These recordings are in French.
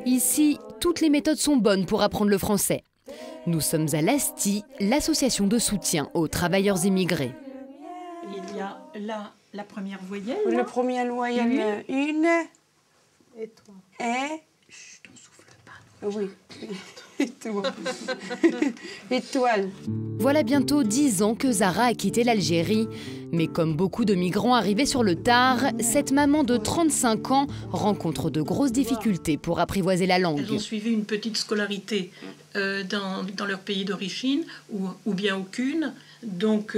Ici, toutes les méthodes sont bonnes pour apprendre le français. Nous sommes à l'ASTI, l'association de soutien aux travailleurs immigrés. Il y a là la première voyelle. La première voyelle, une. Et toi. Et. Chut, on souffle pas. Oui. Étoile. Voilà bientôt 10 ans que Zara a quitté l'Algérie. Mais comme beaucoup de migrants arrivés sur le tard, cette maman de 35 ans rencontre de grosses difficultés pour apprivoiser la langue. Elles ont suivi une petite scolarité dans leur pays d'origine ou bien aucune. Donc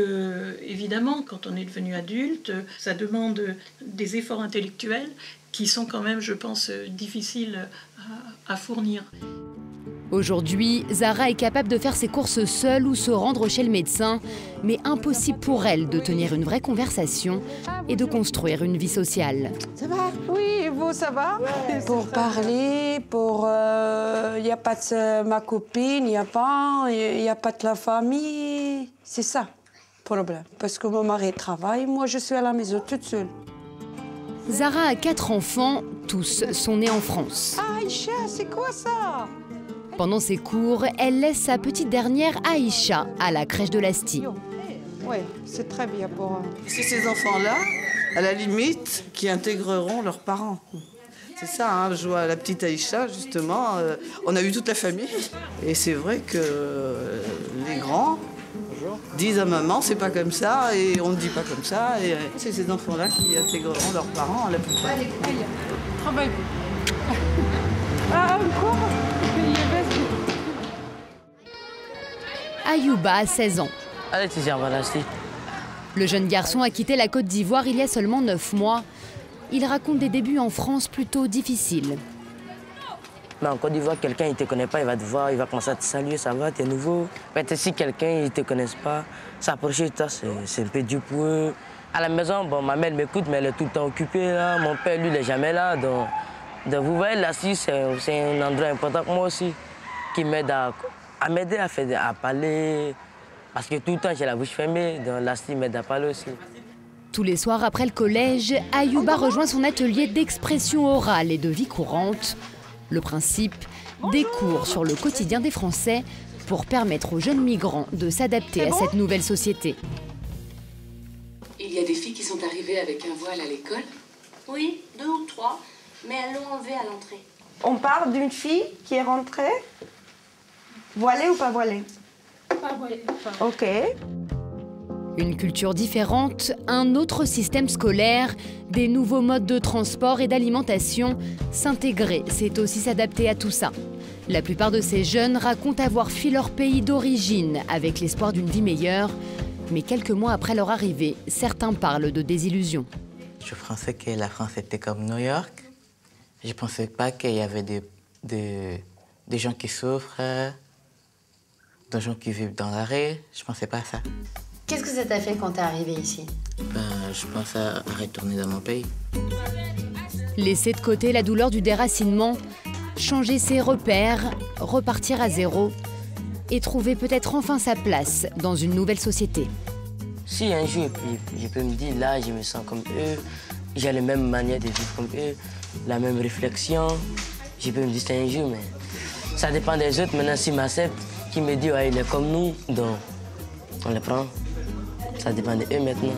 évidemment, quand on est devenu adulte, ça demande des efforts intellectuels qui sont quand même, je pense, difficiles à fournir. Aujourd'hui, Zara est capable de faire ses courses seule ou se rendre chez le médecin, mais impossible pour elle de tenir une vraie conversation et de construire une vie sociale. Ça va? Oui, et vous, ça va? Ouais, pour parler, pour... Il n'y a pas de ma copine, il n'y a pas de la famille. C'est ça, le problème. Parce que mon mari travaille, moi je suis à la maison toute seule. Zara a 4 enfants, tous sont nés en France. Ah, Aïcha, c'est quoi ça? Pendant ses cours, elle laisse sa petite dernière Aïcha à la crèche de l'ASTI. Oui, c'est très bien pour eux. C'est ces enfants-là, à la limite, qui intégreront leurs parents. C'est ça, hein, je vois la petite Aïcha, justement. On a eu toute la famille. Et c'est vrai que les grands disent à maman, c'est pas comme ça, et on ne dit pas comme ça. Et c'est ces enfants-là qui intégreront leurs parents à la plupart. Allez, travaille. Ah, encore? Ayouba a 16 ans. Allez, tu viens, voilà, Le jeune garçon a quitté la Côte d'Ivoire il y a seulement 9 mois. Il raconte des débuts en France plutôt difficiles. Mais en Côte d'Ivoire, quelqu'un ne te connaît pas, il va te voir, il va commencer à te saluer, ça va, t'es nouveau. Peut-être si quelqu'un ne te connaît pas, s'approcher de toi, c'est un peu dur pour eux. À la maison, bon, ma mère m'écoute, mais elle est tout le temps occupée. Là. Mon père, lui, il n'est jamais là. Donc vous voyez, là, c'est un endroit important pour moi aussi, qui m'aide à m'aider à parler. Parce que tout le temps, j'ai la bouche fermée, donc là, il m'aide à parler aussi. Tous les soirs après le collège, Ayouba rejoint son atelier d'expression orale et de vie courante. Le principe, des cours sur le quotidien des Français pour permettre aux jeunes migrants de s'adapter à cette nouvelle société. Il y a des filles qui sont arrivées avec un voile à l'école? Oui, 2 ou 3, mais elles l'ont enlevé à l'entrée. On parle d'une fille qui est rentrée, voilée ou pas voilée? Pas voilée. Ok. Une culture différente, un autre système scolaire, des nouveaux modes de transport et d'alimentation. S'intégrer, c'est aussi s'adapter à tout ça. La plupart de ces jeunes racontent avoir fui leur pays d'origine avec l'espoir d'une vie meilleure. Mais quelques mois après leur arrivée, certains parlent de désillusion. Je pensais que la France était comme New York. Je ne pensais pas qu'il y avait des gens qui souffrent, des gens qui vivent dans la rue. Je ne pensais pas à ça. Qu'est-ce que ça t'a fait quand t'es arrivé ici? Je pense à retourner dans mon pays. Laisser de côté la douleur du déracinement, changer ses repères, repartir à zéro et trouver peut-être enfin sa place dans une nouvelle société. Si un jour, je peux me dire, là, je me sens comme eux, j'ai la même manière de vivre comme eux, la même réflexion, je peux me dire c'est un jour, mais ça dépend des autres. Maintenant, s'ils m'acceptent, qui me disent, ouais, il est comme nous, donc on le prend. Ça dépend d'eux maintenant.